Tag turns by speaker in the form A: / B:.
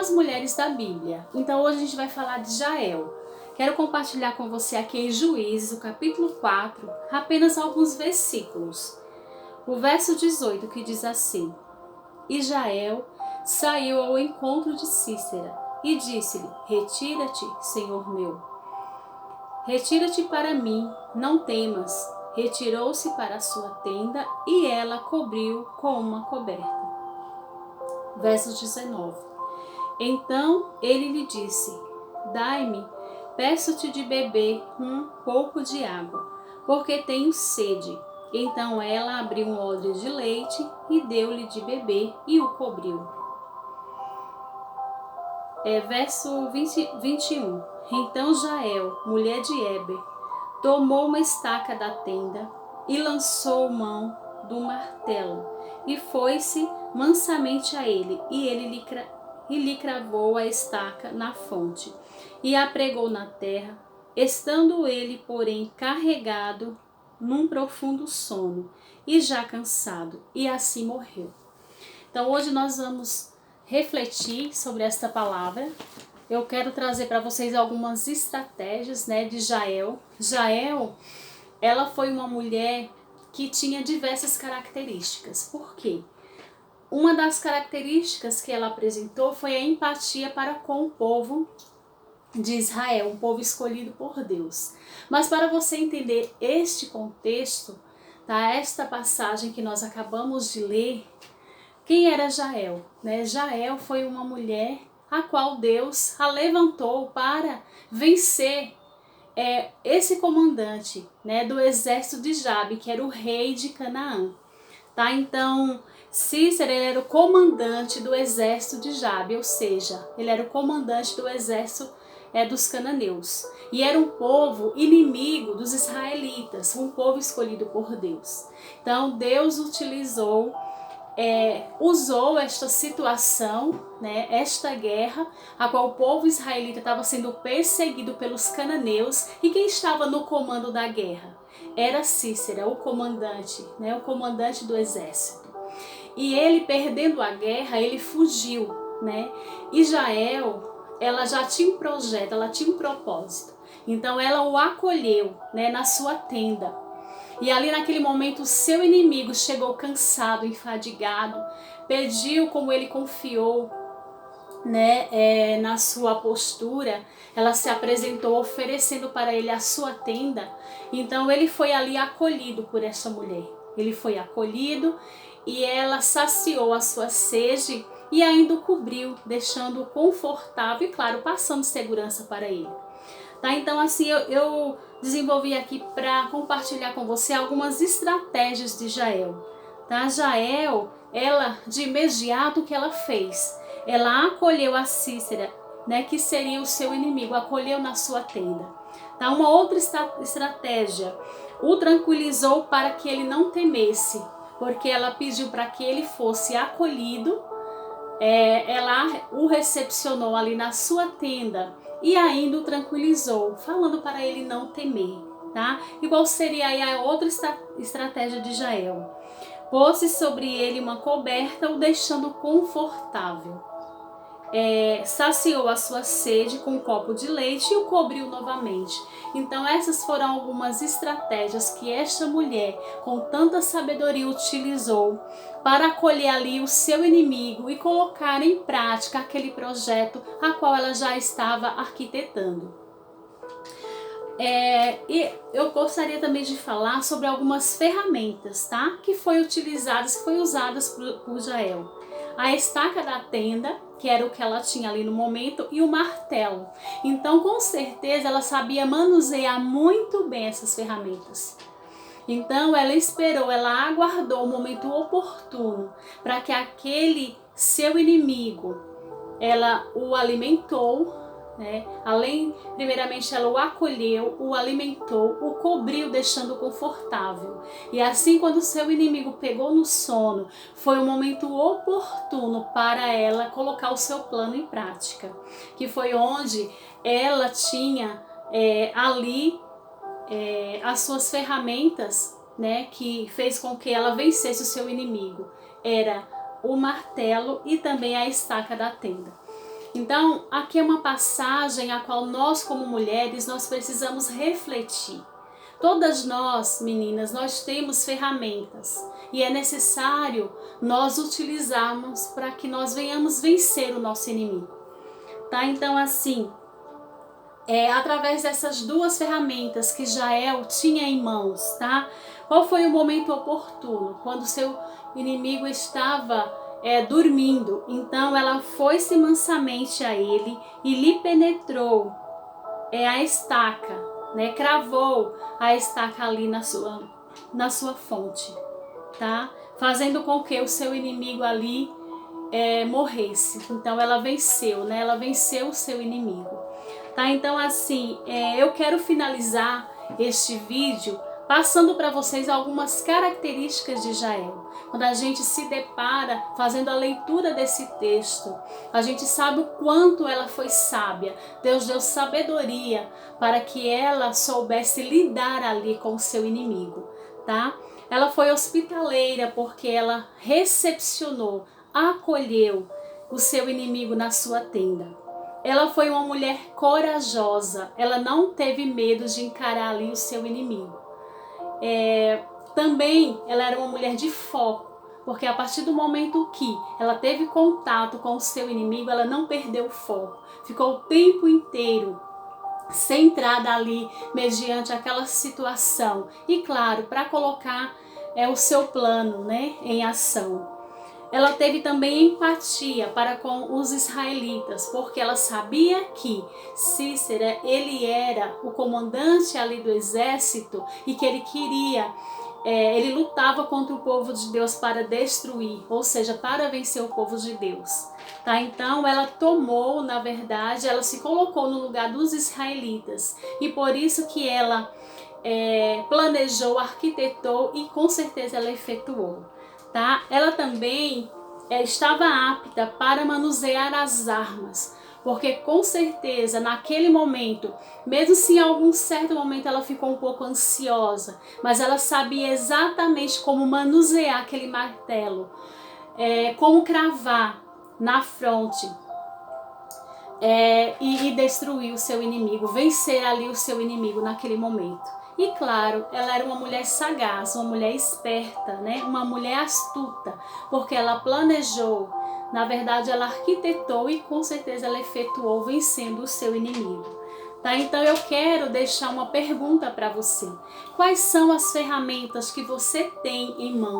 A: algumas mulheres da Bíblia. Então hoje a gente vai falar de Jael. Quero compartilhar com você aqui em Juízes, o capítulo 4, apenas alguns versículos. O verso 18 que diz assim: E Jael saiu ao encontro de Císera e disse-lhe: Retira-te, Senhor meu. Retira-te para mim, não temas. Retirou-se para a sua tenda e ela cobriu com uma coberta. Verso 19. Então ele lhe disse: Dai-me, peço-te de beber um pouco de água, porque tenho sede. Então ela abriu um odre de leite e deu-lhe de beber e o cobriu. Verso 21. Então Jael, mulher de Heber, tomou uma estaca da tenda e lançou mão do martelo e foi-se mansamente a ele, e ele lhe cravou a estaca na fonte e a pregou na terra, estando ele, porém, carregado num profundo sono e já cansado, e assim morreu. Então hoje nós vamos refletir sobre esta palavra. Eu quero trazer para vocês algumas estratégias, de Jael. Jael, ela foi uma mulher que tinha diversas características. Por quê? Uma das características que ela apresentou foi a empatia para com o povo de Israel, um povo escolhido por Deus. Mas para você entender este contexto, esta passagem que nós acabamos de ler, quem era Jael? Jael foi uma mulher a qual Deus a levantou para vencer esse comandante do exército de Jabe, que era o rei de Canaã. Então, Císera era o comandante do exército de Jabe, ou seja, ele era o comandante do exército dos cananeus. E era um povo inimigo dos israelitas, um povo escolhido por Deus. Então, Deus usou esta situação, esta guerra, a qual o povo israelita estava sendo perseguido pelos cananeus, e quem estava no comando da guerra? Era Císera, o comandante do exército. E ele, perdendo a guerra, ele fugiu, E Jael, ela já tinha um projeto, ela tinha um propósito. Então ela o acolheu, na sua tenda. E ali naquele momento o seu inimigo chegou cansado, enfadigado, pediu, como ele confiou na sua postura, ela se apresentou oferecendo para ele a sua tenda. Então ele foi ali acolhido por essa mulher. Ele foi acolhido e ela saciou a sua sede e ainda o cobriu, deixando-o confortável e, claro, passando segurança para ele. Então assim, eu desenvolvi aqui para compartilhar com você algumas estratégias de Jael. Jael, ela, de imediato, o que ela fez? Ela acolheu a Císera, que seria o seu inimigo, acolheu na sua tenda. Uma outra estratégia, o tranquilizou para que ele não temesse, porque ela pediu para que ele fosse acolhido, ela o recepcionou ali na sua tenda, e ainda o tranquilizou, falando para ele não temer, E qual seria aí a outra estratégia de Jael? Pôs-se sobre ele uma coberta, o deixando confortável. Saciou a sua sede com um copo de leite e o cobriu novamente. Então essas foram algumas estratégias que esta mulher, com tanta sabedoria, utilizou para acolher ali o seu inimigo e colocar em prática aquele projeto a qual ela já estava arquitetando. E eu gostaria também de falar sobre algumas ferramentas, que foi usadas por Jael. A estaca da tenda, que era o que ela tinha ali no momento, e o martelo. Então, com certeza, ela sabia manusear muito bem essas ferramentas. Então, ela esperou, ela aguardou o momento oportuno para que aquele seu inimigo, ela o alimentou, primeiramente ela o acolheu, o alimentou, o cobriu, deixando confortável. E assim, quando o seu inimigo pegou no sono, foi o momento oportuno para ela colocar o seu plano em prática, que foi onde ela tinha ali as suas ferramentas, que fez com que ela vencesse o seu inimigo. Era o martelo e também a estaca da tenda. Então, aqui é uma passagem a qual nós, como mulheres, nós precisamos refletir. Todas nós, meninas, nós temos ferramentas e é necessário nós utilizarmos para que nós venhamos vencer o nosso inimigo, tá? Então, assim, através dessas duas ferramentas que Jael tinha em mãos, tá? Qual foi o momento oportuno? Quando seu inimigo estava dormindo. Então ela foi-se mansamente a ele e lhe penetrou a estaca, né? Cravou a estaca ali na sua fonte, tá? Fazendo com que o seu inimigo ali morresse. Então ela venceu, né? Ela venceu o seu inimigo. Tá? Então, assim, eu quero finalizar este vídeo passando para vocês algumas características de Jael. Quando a gente se depara fazendo a leitura desse texto, a gente sabe o quanto ela foi sábia. Deus deu sabedoria para que ela soubesse lidar ali com o seu inimigo, tá? Ela foi hospitaleira porque ela recepcionou, acolheu o seu inimigo na sua tenda. Ela foi uma mulher corajosa, ela não teve medo de encarar ali o seu inimigo. Também ela era uma mulher de foco, porque a partir do momento que ela teve contato com o seu inimigo, ela não perdeu o foco. Ficou o tempo inteiro centrada ali, mediante aquela situação. E claro, para colocar o seu plano, né, em ação. Ela teve também empatia para com os israelitas, porque ela sabia que Cícera, ele era o comandante ali do exército e que ele queria, ele lutava contra o povo de Deus para destruir, ou seja, para vencer o povo de Deus. Tá? Então ela tomou, na verdade, ela se colocou no lugar dos israelitas e por isso que ela planejou, arquitetou e com certeza ela efetuou. Tá? Ela também estava apta para manusear as armas, porque com certeza naquele momento, mesmo se em algum certo momento ela ficou um pouco ansiosa, mas ela sabia exatamente como manusear aquele martelo, como cravar na fronte e destruir o seu inimigo, vencer ali o seu inimigo naquele momento. E claro, ela era uma mulher sagaz, uma mulher esperta, né? Uma mulher astuta, porque ela planejou, na verdade ela arquitetou e com certeza ela efetuou vencendo o seu inimigo. Tá? Então eu quero deixar uma pergunta para você. Quais são as ferramentas que você tem em mãos?